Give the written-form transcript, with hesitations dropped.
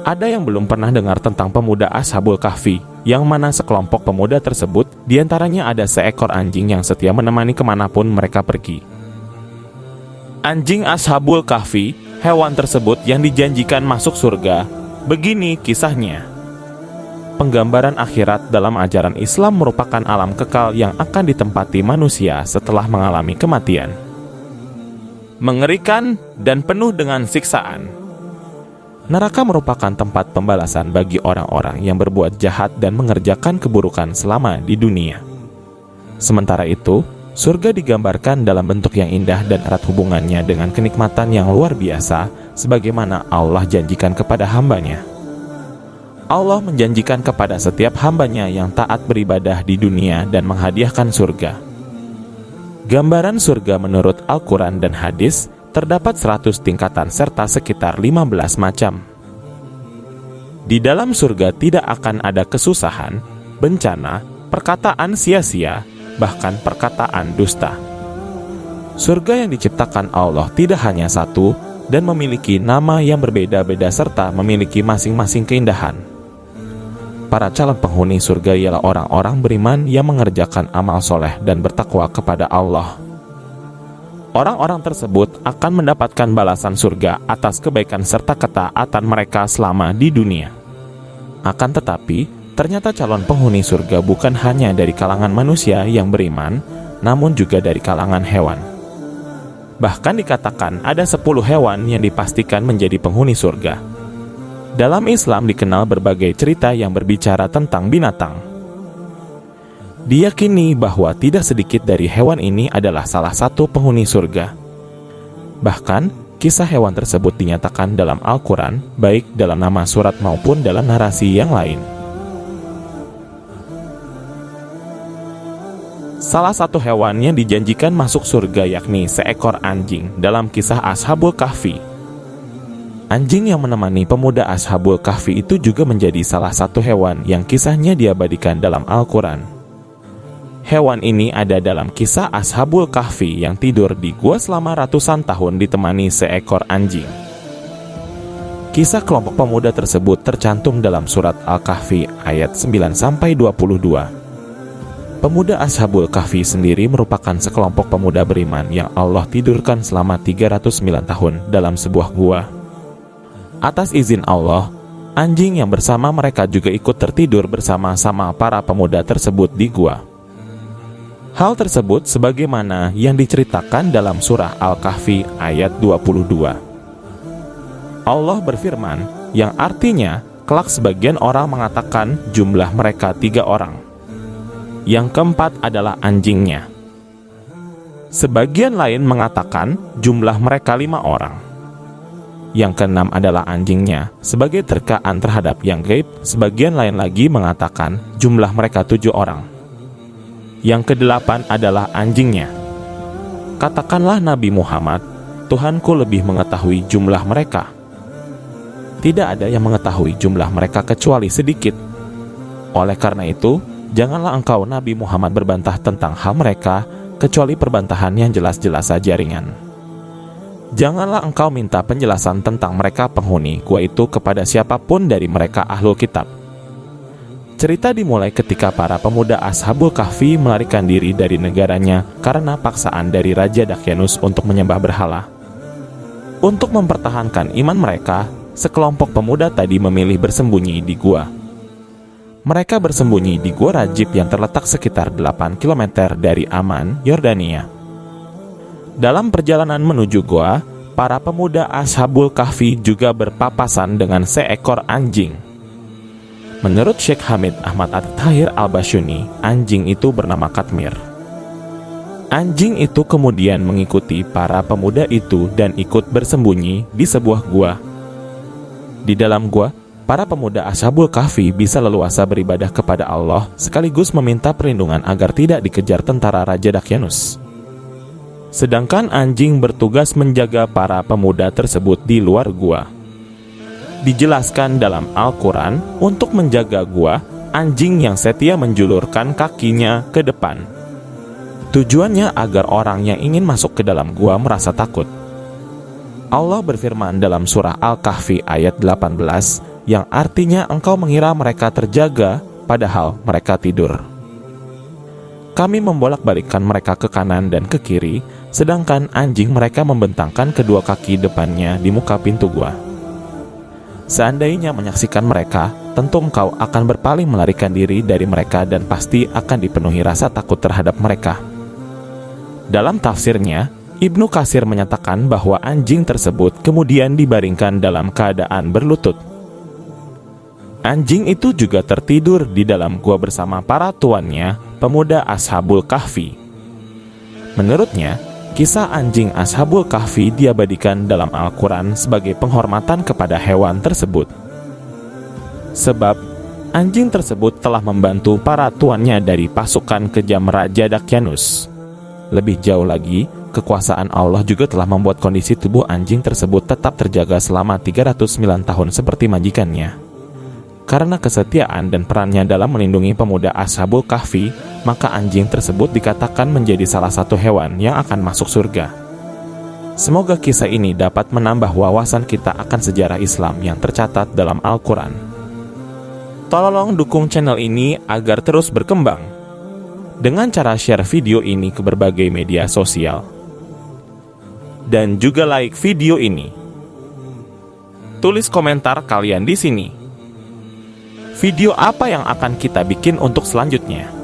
Ada yang belum pernah dengar tentang pemuda Ashabul Kahfi, yang mana sekelompok pemuda tersebut diantaranya ada seekor anjing yang setia menemani kemanapun mereka pergi. Anjing Ashabul Kahfi, hewan tersebut yang dijanjikan masuk surga. Begini kisahnya. Penggambaran akhirat dalam ajaran Islam merupakan alam kekal yang akan ditempati manusia setelah mengalami kematian. Mengerikan dan penuh dengan siksaan. Neraka merupakan tempat pembalasan bagi orang-orang yang berbuat jahat dan mengerjakan keburukan selama di dunia. Sementara itu, surga digambarkan dalam bentuk yang indah dan erat hubungannya dengan kenikmatan yang luar biasa, sebagaimana Allah janjikan kepada hambanya. Allah menjanjikan kepada setiap hambanya yang taat beribadah di dunia dan menghadiahkan surga. Gambaran surga menurut Al-Quran dan hadis terdapat 100 tingkatan serta sekitar 15 macam. Di dalam surga tidak akan ada kesusahan, bencana, perkataan sia-sia, bahkan perkataan dusta. Surga yang diciptakan Allah tidak hanya satu dan memiliki nama yang berbeda-beda serta memiliki masing-masing keindahan. Para calon penghuni surga ialah orang-orang beriman yang mengerjakan amal soleh dan bertakwa kepada Allah. Orang-orang tersebut akan mendapatkan balasan surga atas kebaikan serta ketaatan mereka selama di dunia. Akan tetapi, ternyata calon penghuni surga bukan hanya dari kalangan manusia yang beriman, namun juga dari kalangan hewan. Bahkan dikatakan ada 10 hewan yang dipastikan menjadi penghuni surga. Dalam Islam dikenal berbagai cerita yang berbicara tentang binatang. Diyakini bahwa tidak sedikit dari hewan ini adalah salah satu penghuni surga. Bahkan, kisah hewan tersebut dinyatakan dalam Al-Quran, baik dalam nama surat maupun dalam narasi yang lain. Salah satu hewan yang dijanjikan masuk surga yakni seekor anjing dalam kisah Ashabul Kahfi. Anjing yang menemani pemuda Ashabul Kahfi itu juga menjadi salah satu hewan yang kisahnya diabadikan dalam Al-Quran. Hewan ini ada dalam kisah Ashabul Kahfi yang tidur di gua selama ratusan tahun ditemani seekor anjing. Kisah kelompok pemuda tersebut tercantum dalam surat Al-Kahfi ayat 9-22. Pemuda Ashabul Kahfi sendiri merupakan sekelompok pemuda beriman yang Allah tidurkan selama 309 tahun dalam sebuah gua. Atas izin Allah, anjing yang bersama mereka juga ikut tertidur bersama-sama para pemuda tersebut di gua. Hal tersebut sebagaimana yang diceritakan dalam surah Al-Kahfi ayat 22. Allah berfirman, yang artinya, kelak sebagian orang mengatakan jumlah mereka 3 orang. Yang keempat adalah anjingnya. Sebagian lain mengatakan jumlah mereka 5 orang. Yang keenam adalah anjingnya. Sebagai terkaan terhadap yang gaib, sebagian lain lagi mengatakan jumlah mereka 7 orang. Yang kedelapan adalah anjingnya. Katakanlah Nabi Muhammad, Tuhanku lebih mengetahui jumlah mereka. Tidak ada yang mengetahui jumlah mereka kecuali sedikit. Oleh karena itu, janganlah engkau Nabi Muhammad berbantah tentang hal mereka, kecuali perbantahan yang jelas-jelas saja ringan. Janganlah engkau minta penjelasan tentang mereka penghuni gua itu kepada siapapun dari mereka ahlul kitab. Cerita dimulai ketika para pemuda Ashabul Kahfi melarikan diri dari negaranya karena paksaan dari Raja Dakyanus untuk menyembah berhala. Untuk mempertahankan iman mereka, sekelompok pemuda tadi memilih bersembunyi di gua. Mereka bersembunyi di Gua Rajib yang terletak sekitar 8 km dari Amman, Yordania. Dalam perjalanan menuju gua, para pemuda Ashabul Kahfi juga berpapasan dengan seekor anjing. Menurut Syekh Hamid Ahmad At-Tahir Al-Bashuni, anjing itu bernama Katmir. Anjing itu kemudian mengikuti para pemuda itu dan ikut bersembunyi di sebuah gua. Di dalam gua, para pemuda Ashabul Kahfi bisa leluasa beribadah kepada Allah sekaligus meminta perlindungan agar tidak dikejar tentara Raja Dakyanus. Sedangkan anjing bertugas menjaga para pemuda tersebut di luar gua. Dijelaskan dalam Al-Quran, untuk menjaga gua, anjing yang setia menjulurkan kakinya ke depan. Tujuannya agar orang yang ingin masuk ke dalam gua merasa takut. Allah berfirman dalam surah Al-Kahfi ayat 18, yang artinya engkau mengira mereka terjaga, padahal mereka tidur. Kami membolak-balikkan mereka ke kanan dan ke kiri, sedangkan anjing mereka membentangkan kedua kaki depannya di muka pintu gua. Seandainya menyaksikan mereka, tentu engkau akan berpaling melarikan diri dari mereka dan pasti akan dipenuhi rasa takut terhadap mereka. Dalam tafsirnya, Ibnu Katsir menyatakan bahwa anjing tersebut kemudian dibaringkan dalam keadaan berlutut. Anjing itu juga tertidur di dalam gua bersama para tuannya, pemuda Ashabul Kahfi. Menurutnya, kisah anjing Ashabul Kahfi diabadikan dalam Al-Quran sebagai penghormatan kepada hewan tersebut. Sebab, anjing tersebut telah membantu para tuannya dari pasukan kejam Raja Dakyanus. Lebih jauh lagi, kekuasaan Allah juga telah membuat kondisi tubuh anjing tersebut tetap terjaga selama 309 tahun seperti majikannya. Karena kesetiaan dan perannya dalam melindungi pemuda Ashabul Kahfi, maka anjing tersebut dikatakan menjadi salah satu hewan yang akan masuk surga. Semoga kisah ini dapat menambah wawasan kita akan sejarah Islam yang tercatat dalam Al-Quran. Tolong dukung channel ini agar terus berkembang dengan cara share video ini ke berbagai media sosial. Dan juga like video ini. Tulis komentar kalian di sini. Video apa yang akan kita bikin untuk selanjutnya?